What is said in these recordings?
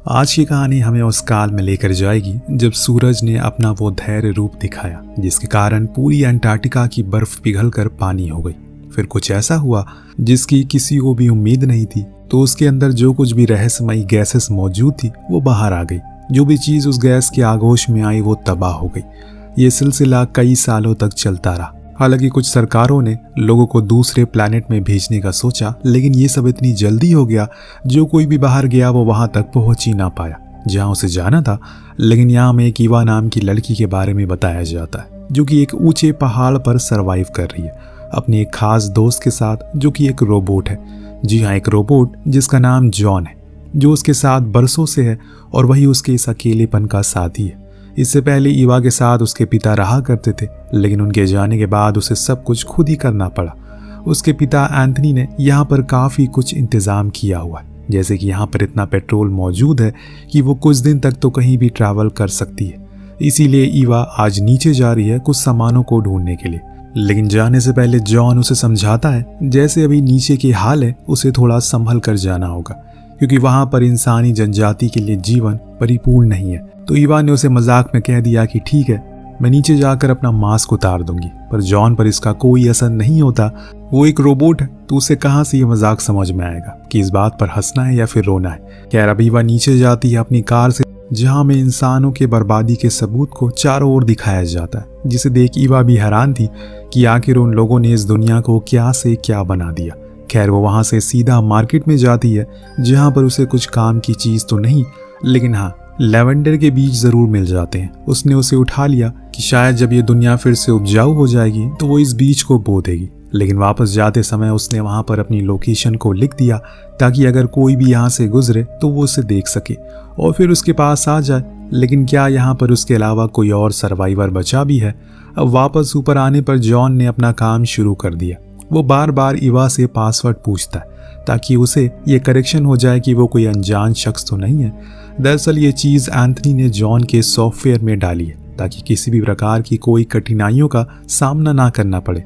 आज की कहानी हमें उस काल में लेकर जाएगी जब सूरज ने अपना वो धैर्य रूप दिखाया, जिसके कारण पूरी अंटार्कटिका की बर्फ पिघलकर पानी हो गई। फिर कुछ ऐसा हुआ जिसकी किसी को भी उम्मीद नहीं थी। तो उसके अंदर जो कुछ भी रहस्यमयी गैसेस मौजूद थी वो बाहर आ गई। जो भी चीज उस गैस के आगोश में आई वो तबाह हो गई। ये सिलसिला कई सालों तक चलता रहा। हालांकि कुछ सरकारों ने लोगों को दूसरे प्लैनेट में भेजने का सोचा, लेकिन ये सब इतनी जल्दी हो गया, जो कोई भी बाहर गया वो वहां तक पहुंच ही ना पाया जहां उसे जाना था। लेकिन यहाँ में एक ईवा नाम की लड़की के बारे में बताया जाता है, जो कि एक ऊंचे पहाड़ पर सरवाइव कर रही है अपने एक खास दोस्त के साथ, जो कि एक रोबोट है। जी हाँ, एक रोबोट जिसका नाम जॉन है, जो उसके साथ बरसों से है और वही उसके इस अकेलेपन का साथी है। इससे पहले ईवा के साथ उसके पिता रहा करते थे, लेकिन उनके जाने के बाद उसे सब कुछ खुद ही करना पड़ा। उसके पिता एंथनी ने यहाँ पर काफ़ी कुछ इंतज़ाम किया हुआ है, जैसे कि यहाँ पर इतना पेट्रोल मौजूद है कि वो कुछ दिन तक तो कहीं भी ट्रैवल कर सकती है। इसीलिए ईवा आज नीचे जा रही है कुछ सामानों को ढूंढने के लिए। लेकिन जाने से पहले जॉन उसे समझाता है, जैसे अभी नीचे की हाल है उसे थोड़ा संभल कर जाना होगा, क्योंकि वहाँ पर इंसानी जनजाति के लिए जीवन परिपूर्ण नहीं है। तो ईवा ने उसे मजाक में कह दिया कि ठीक है, मैं नीचे जाकर अपना मास्क उतार दूंगी। पर जॉन पर इसका कोई असर नहीं होता। वो एक रोबोट है, तो उसे कहाँ से ये मजाक समझ में आएगा कि इस बात पर हंसना है या फिर रोना है। खैर, अब ईवा नीचे जाती है अपनी कार से, जहाँ में इंसानों के बर्बादी के सबूत को चारों ओर दिखाया जाता है, जिसे देख ईवा भी हैरान थी कि आखिर उन लोगों ने इस दुनिया को क्या से क्या बना दिया। खैर, वो वहाँ से सीधा मार्केट में जाती है, जहाँ पर उसे कुछ काम की चीज़ तो नहीं, लेकिन हाँ, लेवेंडर के बीज जरूर मिल जाते हैं। उसने उसे उठा लिया कि शायद जब ये दुनिया फिर से उपजाऊ हो जाएगी तो वो इस बीज को बो देगी। लेकिन वापस जाते समय उसने वहां पर अपनी लोकेशन को लिख दिया, ताकि अगर कोई भी यहाँ से गुजरे तो वो उसे देख सके और फिर उसके पास आ जाए। लेकिन क्या यहाँ पर उसके अलावा कोई और सर्वाइवर बचा भी है? अब वापस ऊपर आने पर जॉन ने अपना काम शुरू कर दिया। वो बार बार ईवा से पासवर्ड पूछता है, ताकि उसे ये करेक्शन हो जाए कि वो कोई अनजान शख्स तो नहीं है। दरअसल ये चीज़ एंथनी ने जॉन के सॉफ्टवेयर में डाली है, ताकि किसी भी प्रकार की कोई कठिनाइयों का सामना ना करना पड़े,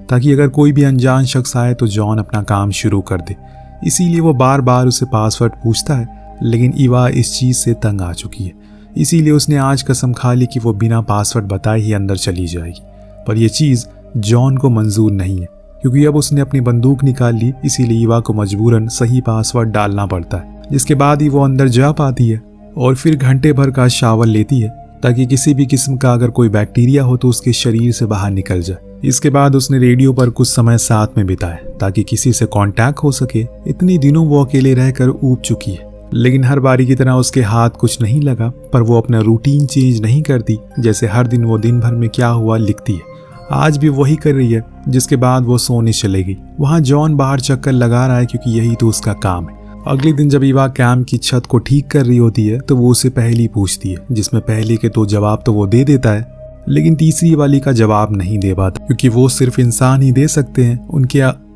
ताकि अगर कोई भी अनजान शख्स आए तो जॉन अपना काम शुरू कर दे। इसीलिए वो बार बार उसे पासवर्ड पूछता है। लेकिन ईवा इस चीज़ से तंग आ चुकी है, इसीलिए उसने आज कसम खा ली कि वो बिना पासवर्ड बताए ही अंदर चली जाएगी। पर यह चीज़ जॉन को मंजूर नहीं है, क्योंकि अब उसने अपनी बंदूक निकाल ली। इसीलिए ईवा को मजबूरन सही पासवर्ड डालना पड़ता है, जिसके बाद ही वो अंदर जा पाती है और फिर घंटे भर का शावर लेती है, ताकि किसी भी किस्म का अगर कोई बैक्टीरिया हो तो उसके शरीर से बाहर निकल जाए। इसके बाद उसने रेडियो पर कुछ समय साथ में बिताया, ताकि किसी से कांटेक्ट हो सके। इतने दिनों वो अकेले रहकर ऊब चुकी है, लेकिन हर बारी की तरह उसके हाथ कुछ नहीं लगा। पर वो अपना रूटीन चेंज नहीं करती, जैसे हर दिन वो दिन भर में क्या हुआ लिखती है। आज भी वही कर रही है, जिसके बाद वो सोने चलेगी। वहाँ जॉन बाहर चक्कर लगा रहा है, क्योंकि यही तो उसका काम है। अगले दिन जब ईवा कैंप की छत को ठीक कर रही होती है तो वो उसे पहेली पूछती है, जिसमें पहले के तो जवाब तो वो दे देता है, लेकिन तीसरी वाली का जवाब नहीं दे पाता, क्योंकि वो सिर्फ इंसान ही दे सकते हैं,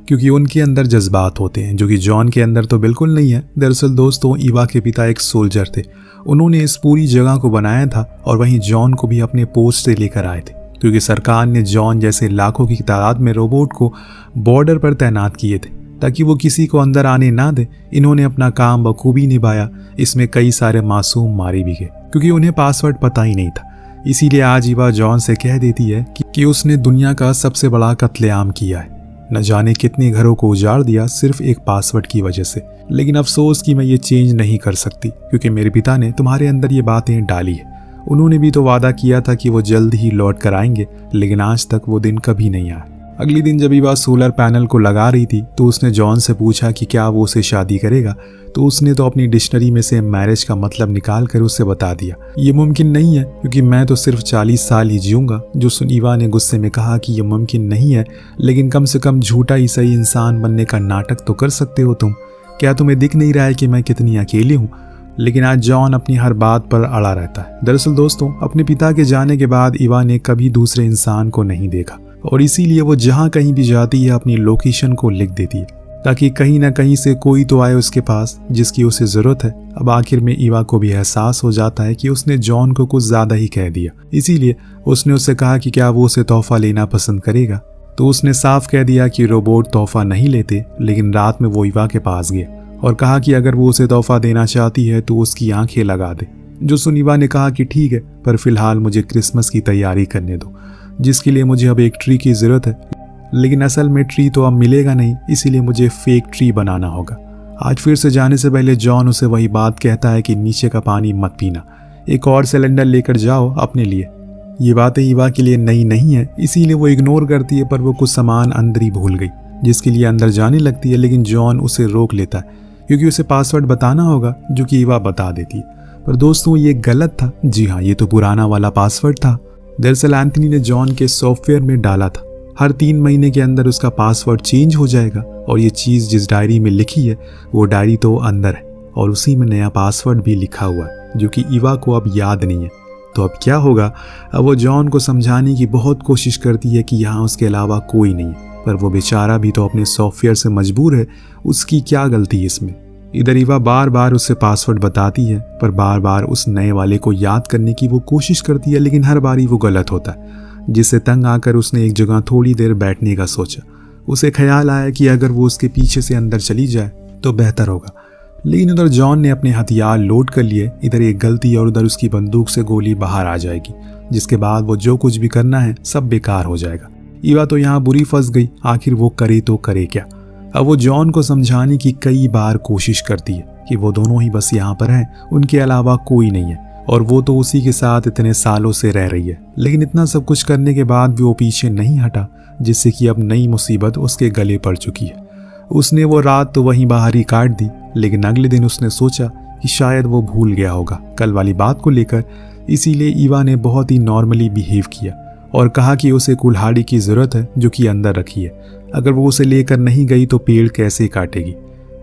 क्योंकि उनके अंदर जज्बात होते हैं, जो कि जॉन के अंदर तो बिल्कुल नहीं है। दरअसल दोस्तों, ईवा के पिता एक सोल्जर थे। उन्होंने इस पूरी जगह को बनाया था और वहीं जॉन को भी अपने पोस्ट से लेकर आए थे, क्योंकि सरकार ने जॉन जैसे लाखों की तादाद में रोबोट को बॉर्डर पर तैनात किए थे, ताकि वो किसी को अंदर आने ना दे। इन्होंने अपना काम बखूबी निभाया। इसमें कई सारे मासूम मारे भी गए, क्योंकि उन्हें पासवर्ड पता ही नहीं था। इसीलिए आज ईवा जॉन से कह देती है कि उसने दुनिया का सबसे बड़ा कत्लेआम किया है। न जाने कितने घरों को उजाड़ दिया सिर्फ एक पासवर्ड की वजह से। लेकिन अफसोस कि मैं ये चेंज नहीं कर सकती, क्योंकि मेरे पिता ने तुम्हारे अंदर ये बातें डाली है। उन्होंने भी तो वादा किया था कि वो जल्द ही लौट कर आएंगे, लेकिन आज तक वो दिन कभी नहीं आया। अगले दिन जब ईवा सोलर पैनल को लगा रही थी तो उसने जॉन से पूछा कि क्या वो उसे शादी करेगा। तो उसने तो अपनी डिक्शनरी में से मैरिज का मतलब निकाल कर उसे बता दिया, ये मुमकिन नहीं है, क्योंकि मैं तो सिर्फ 40 साल ही जीऊंगा। जो सुन ईवा ने गुस्से में कहा कि ये मुमकिन नहीं है, लेकिन कम से कम झूठा ही सही इंसान बनने का नाटक तो कर सकते हो तुम। क्या तुम्हें दिख नहीं रहा है कि मैं कितनी अकेली हूँ? लेकिन आज जॉन अपनी हर बात पर अड़ा रहता है। दरअसल दोस्तों, अपने पिता के जाने के बाद ईवा ने कभी दूसरे इंसान को नहीं देखा, और इसीलिए वो जहाँ कहीं भी जाती है अपनी लोकेशन को लिख देती है, ताकि कहीं ना कहीं से कोई तो आए उसके पास जिसकी उसे ज़रूरत है। अब आखिर में ईवा को भी एहसास हो जाता है कि उसने जॉन को कुछ ज़्यादा ही कह दिया। इसीलिए उसने उससे कहा कि क्या वो उसे तोहफा लेना पसंद करेगा। तो उसने साफ कह दिया कि रोबोट तोहफा नहीं लेते। लेकिन रात में वो ईवा के पास गया और कहा कि अगर वो उसे तोहफा देना चाहती है तो उसकी आंखें लगा दे। जो सुन ईवा ने कहा कि ठीक है, पर फिलहाल मुझे क्रिसमस की तैयारी करने दो, जिसके लिए मुझे अब एक ट्री की ज़रूरत है। लेकिन असल में ट्री तो अब मिलेगा नहीं, इसीलिए मुझे फेक ट्री बनाना होगा। आज फिर से जाने से पहले जॉन उसे वही बात कहता है कि नीचे का पानी मत पीना, एक और सिलेंडर लेकर जाओ अपने लिए। ये बातें ईवा के लिए नई नहीं है, इसीलिए वो इग्नोर करती है, पर वो कुछ सामान अंदर ही भूल गई, जिसके लिए अंदर जाने लगती है। लेकिन जॉन उसे रोक लेता है क्योंकि उसे पासवर्ड बताना होगा, जो कि ईवा बता देती है। पर दोस्तों ये गलत था। जी हाँ, ये तो पुराना वाला पासवर्ड था। दरअसल एंथनी ने जॉन के सॉफ्टवेयर में डाला था, हर 3 महीने के अंदर उसका पासवर्ड चेंज हो जाएगा, और ये चीज़ जिस डायरी में लिखी है वो डायरी तो अंदर है, और उसी में नया पासवर्ड भी लिखा हुआ है, जो कि ईवा को अब याद नहीं है। तो अब क्या होगा? अब वो जॉन को समझाने की बहुत कोशिश करती है कि यहाँ उसके अलावा कोई नहीं है, पर वो बेचारा भी तो अपने सॉफ्टवेयर से मजबूर है, उसकी क्या गलती है इसमें। इधर ईवा बार बार उससे पासवर्ड बताती है, पर बार बार उस नए वाले को याद करने की वो कोशिश करती है, लेकिन हर बारी वो गलत होता है, जिससे तंग आकर उसने एक जगह थोड़ी देर बैठने का सोचा। उसे ख्याल आया कि अगर वो उसके पीछे से अंदर चली जाए तो बेहतर होगा। लेकिन उधर जॉन ने अपने हथियार लोड कर लिए, इधर एक गलती और उधर उसकी बंदूक से गोली बाहर आ जाएगी, जिसके बाद वो जो कुछ भी करना है सब बेकार हो जाएगा। ईवा तो यहाँ बुरी फंस गई, आखिर वो करे तो करे क्या। अब वो जॉन को समझाने की कई बार कोशिश करती है कि वो दोनों ही बस यहाँ पर हैं, उनके अलावा कोई नहीं है, और वो तो उसी के साथ इतने सालों से रह रही है। लेकिन इतना सब कुछ करने के बाद भी वो पीछे नहीं हटा, जिससे कि अब नई मुसीबत उसके गले पड़ चुकी है। उसने वो रात तो वहीं बाहर ही काट दी, लेकिन अगले दिन उसने सोचा कि शायद वो भूल गया होगा कल वाली बात को लेकर, इसीलिए ईवा ने बहुत ही नॉर्मली बिहेव किया और कहा कि उसे कुल्हाड़ी की ज़रूरत है, जो कि अंदर रखी है, अगर वो उसे लेकर नहीं गई तो पेड़ कैसे काटेगी।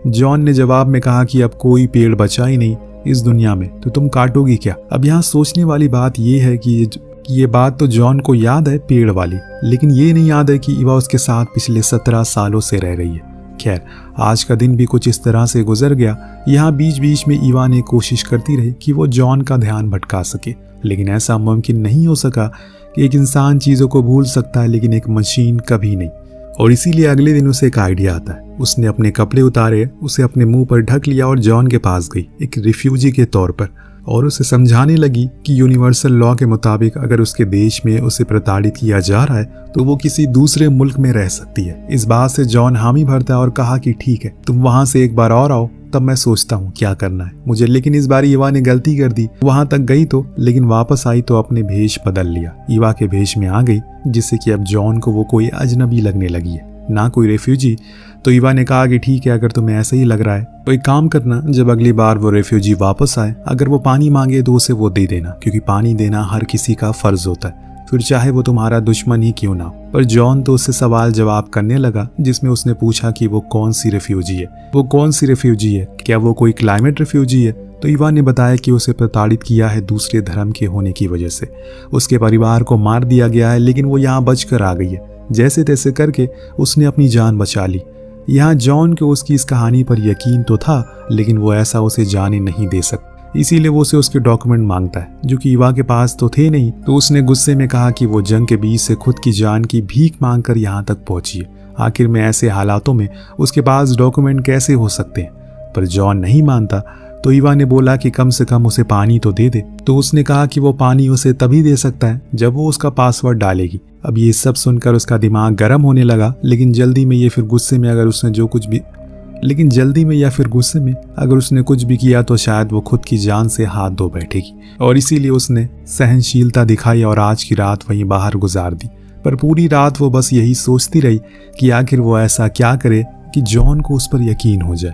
जॉन ने जवाब में कहा कि अब कोई पेड़ बचा ही नहीं इस दुनिया में, तो तुम काटोगी क्या। अब यहाँ सोचने वाली बात यह है कि ये बात तो जॉन को याद है पेड़ वाली, लेकिन ये नहीं याद है कि ईवा उसके साथ पिछले 17 सालों से रह रही है। खैर, आज का दिन भी कुछ इस तरह से गुजर गया। यहाँ बीच बीच में ईवा ने कोशिश करती रही कि वो जॉन का ध्यान भटका सके, लेकिन ऐसा मुमकिन नहीं हो सका कि एक इंसान चीज़ों को भूल सकता है, लेकिन एक मशीन कभी नहीं। और इसीलिए अगले दिन उसे एक आइडिया आता है। उसने अपने कपड़े उतारे, उसे अपने मुंह पर ढक लिया और जॉन के पास गई एक रिफ्यूजी के तौर पर, और उसे समझाने लगी कि यूनिवर्सल लॉ के मुताबिक अगर उसके देश में उसे प्रताड़ित किया जा रहा है तो वो किसी दूसरे मुल्क में रह सकती है। इस बात से जॉन हामी भरता है और कहा कि ठीक है, तुम वहां से एक बार और आओ, तब मैं सोचता हूँ क्या करना है मुझे। लेकिन इस बार ईवा ने गलती कर दी, वहां तक गई तो, लेकिन वापस आई तो अपने भेष बदल लिया, ईवा के भेष में आ गई, जिससे कि अब जॉन को वो कोई अजनबी लगने लगी है, ना कोई रेफ्यूजी। तो ईवा ने कहा कि ठीक है, अगर तुम्हें ऐसा ही लग रहा है तो एक काम करना, जब अगली बार वो रेफ्यूजी वापस आए, अगर वो पानी मांगे तो उसे वो दे देना, क्योंकि पानी देना हर किसी का फर्ज होता है, फिर चाहे वो तुम्हारा दुश्मन ही क्यों ना हो। पर जॉन तो उससे सवाल जवाब करने लगा, जिसमें उसने पूछा कि वो कौन सी रेफ्यूजी है, वो कौन सी रेफ्यूजी है, क्या वो कोई क्लाइमेट रेफ्यूजी है। तो ईवा ने बताया कि उसे प्रताड़ित किया है दूसरे धर्म के होने की वजह से, उसके परिवार को मार दिया गया है, लेकिन वो यहाँ बच कर आ गई है। जैसे तैसे करके उसने अपनी जान बचा ली। यहाँ जॉन को उसकी इस कहानी पर यकीन तो था, लेकिन वो ऐसा उसे जाने नहीं दे सकता, इसीलिए वो उसे उसके डॉक्यूमेंट मांगता है, जो कि ईवा के पास तो थे नहीं। तो उसने गुस्से में कहा कि वो जंग के बीच से खुद की जान की भीख मांगकर यहाँ तक पहुंची है। आखिर में ऐसे हालातों में उसके पास डॉक्यूमेंट कैसे हो सकते हैं। पर जॉन नहीं मानता, तो ईवा ने बोला कि कम से कम उसे पानी तो दे दे। तो उसने कहा कि वो पानी उसे तभी दे सकता है जब वो उसका पासवर्ड डालेगी। अब ये सब सुनकर उसका दिमाग गर्म होने लगा, लेकिन जल्दी में या फिर गुस्से में अगर उसने कुछ भी किया तो शायद वो खुद की जान से हाथ धो बैठेगी, और इसीलिए उसने सहनशीलता दिखाई और आज की रात वहीं बाहर गुजार दी। पर पूरी रात वो बस यही सोचती रही कि आखिर वो ऐसा क्या करे कि जॉन को उस पर यकीन हो जाए,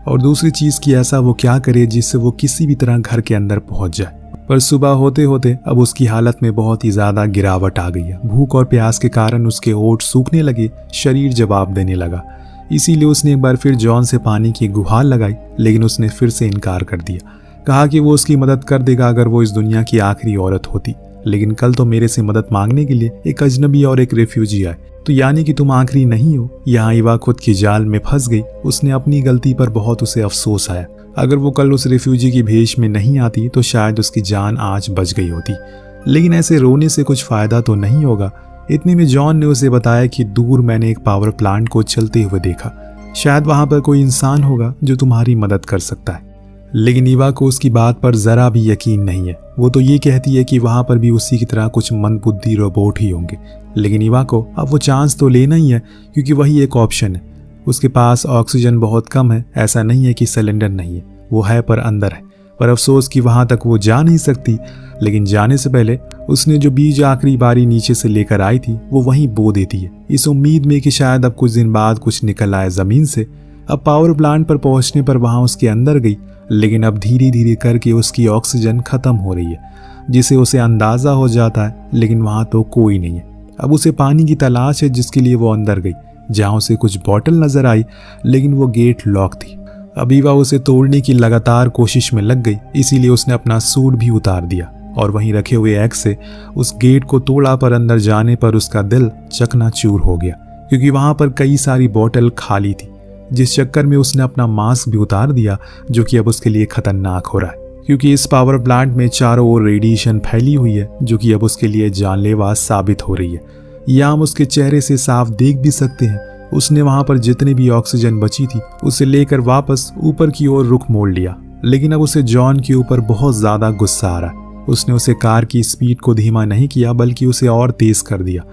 और दूसरी चीज़ कि ऐसा वो क्या करे जिससे वो किसी भी तरह घर के अंदर पहुंच जाए। पर सुबह होते होते अब उसकी हालत में बहुत ही ज़्यादा गिरावट आ गई है। भूख और प्यास के कारण उसके होंठ सूखने लगे, शरीर जवाब देने लगा। इसीलिए उसने एक बार फिर जॉन से पानी की गुहार लगाई, लेकिन उसने फिर से इनकार कर दिया। कहा कि वो उसकी मदद कर देगा अगर वो इस दुनिया की आखिरी औरत होती, लेकिन कल तो मेरे से मदद मांगने के लिए एक अजनबी और एक रेफ्यूजी आए, तो यानी कि तुम आखिरी नहीं हो। यहाँ ईवा खुद की जाल में फंस गई। उसने अपनी गलती पर बहुत उसे अफसोस आया। अगर वो कल उस रेफ्यूजी की भेष में नहीं आती तो शायद उसकी जान आज बच गई होती, लेकिन ऐसे रोने से कुछ फायदा तो नहीं होगा। इतने में जॉन ने उसे बताया कि दूर मैंने एक पावर प्लांट को चलते हुए देखा। शायद वहां पर कोई इंसान होगा जो तुम्हारी मदद कर सकता है। लेकिन ईवा को उसकी बात पर जरा भी यकीन नहीं है। वो तो ये कहती है कि वहां पर भी उसी की तरह कुछ मंदबुद्धि रोबोट ही होंगे। लेकिन ईवा को अब वो चांस तो लेना ही है, क्योंकि वही एक ऑप्शन है। उसके पास ऑक्सीजन बहुत कम है, ऐसा नहीं है कि सिलेंडर नहीं है, वो है पर अंदर है। पर अफसोस कि वहां तक वो जा नहीं सकती। लेकिन जाने से पहले उसने जो बीज आखिरी बारी नीचे से लेकर आई थी वो वहीं बो देती है, इस उम्मीद में कि शायद अब कुछ दिन बाद कुछ निकल आए जमीन से। अब पावर प्लांट पर पहुंचने पर वहां उसके अंदर गई, लेकिन अब धीरे धीरे करके उसकी ऑक्सीजन खत्म हो रही है, जिसे उसे अंदाजा हो जाता है। लेकिन वहां तो कोई नहीं है। अब उसे पानी की तलाश है, जिसके लिए वो अंदर गई, जहां उसे कुछ बॉटल नजर आई, लेकिन वो गेट लॉक थी। अब ईवा उसे तोड़ने की लगातार कोशिश में लग गई, इसीलिए उसने अपना सूट भी उतार दिया और वहीं रखे हुए एक्स से उस गेट को तोड़ा। पर अंदर जाने पर उसका दिल चकनाचूर हो गया, क्योंकि वहां पर कई सारी बॉटल खाली थी, जिस चक्कर में उसने अपना मास्क भी उतार दिया, जो कि अब उसके लिए खतरनाक हो रहा है, क्योंकि इस पावर प्लांट में चारों ओर रेडिएशन फैली हुई है, जो कि अब उसके लिए जानलेवा साबित हो रही है। यह हम उसके चेहरे से साफ देख भी सकते हैं। उसने वहां पर जितनी भी ऑक्सीजन बची थी उसे लेकर वापस ऊपर की ओर रुख मोड़ लिया। लेकिन अब उसे जॉन के ऊपर बहुत ज्यादा गुस्सा आ रहा है। उसने उसे कार की स्पीड को धीमा नहीं किया, बल्कि उसे और तेज कर दिया,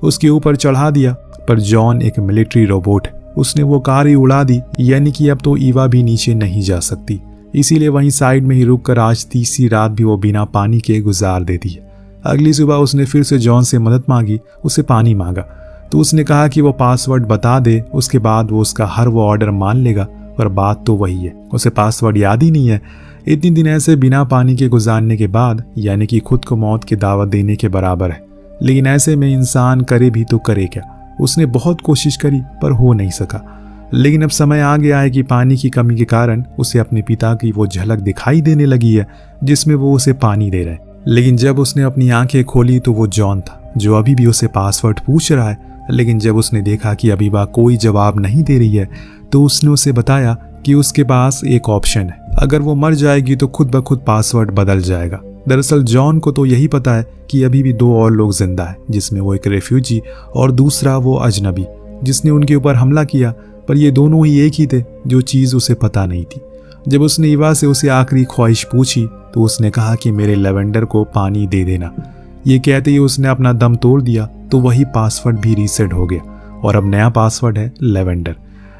उसके ऊपर चढ़ा दिया। पर जॉन एक मिलिट्री रोबोट है, उसने वो कार ही उड़ा दी, यानी कि अब तो ईवा भी नीचे नहीं जा सकती। इसीलिए वहीं साइड में ही रुककर आज तीसरी रात भी वो बिना पानी के गुजार देती है। अगली सुबह उसने फिर से जॉन से मदद मांगी, उसे पानी मांगा तो उसने कहा कि वो पासवर्ड बता दे, उसके बाद वो उसका हर वो ऑर्डर मान लेगा। पर बात तो वही है, उसे पासवर्ड याद ही नहीं है। इतनी दिन ऐसे बिना पानी के गुजारने के बाद, यानी कि खुद को मौत की दावत देने के बराबर है। लेकिन ऐसे में इंसान करे भी तो करे क्या। उसने बहुत कोशिश करी पर हो नहीं सका। लेकिन अब समय आ गया है कि पानी की कमी के कारण उसे अपने पिता की वो झलक दिखाई देने लगी है, जिसमें वो उसे पानी दे रहा है। लेकिन जब उसने अपनी आंखें खोली तो वो जॉन था, जो अभी भी उसे पासवर्ड पूछ रहा है। लेकिन जब उसने देखा कि अबीबा कोई जवाब नहीं दे रही है, तो उसने उसे बताया कि उसके पास एक ऑप्शन है, अगर वो मर जाएगी तो खुद ब खुद पासवर्ड बदल जाएगा। दरअसल जॉन को तो यही पता है कि अभी भी दो और लोग जिंदा हैं, जिसमें वो एक रेफ्यूजी और दूसरा वो अजनबी जिसने उनके ऊपर हमला किया। पर ये दोनों ही एक ही थे, जो चीज़ उसे पता नहीं थी। जब उसने ईवा से उसे आखिरी ख्वाहिश पूछी तो उसने कहा कि मेरे लेवेंडर को पानी दे देना। ये कहते ही उसने अपना दम तोड़ दिया, तो वही पासवर्ड भी रीसेट हो गया और अब नया पासवर्ड है लेवेंडर।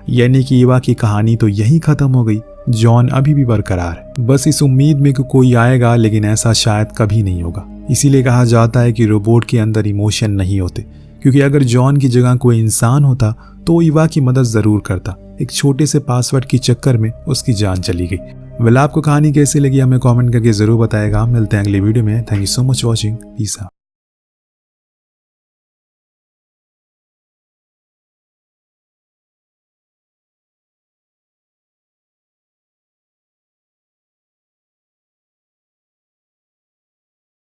यानी कि ईवा की कहानी तो यही खत्म हो गई। जॉन अभी भी बरकरार है, बस इस उम्मीद में कि कोई आएगा, लेकिन ऐसा शायद कभी नहीं होगा। इसीलिए कहा जाता है कि रोबोट के अंदर इमोशन नहीं होते, क्योंकि अगर जॉन की जगह कोई इंसान होता तो ईवा की मदद जरूर करता। एक छोटे से पासवर्ड के चक्कर में उसकी जान चली गई। वेल, आपको कहानी कैसी लगी हमें कमेंट करके जरूर बताएगा। मिलते हैं अगली वीडियो में। Thank you so much watching. Peace out.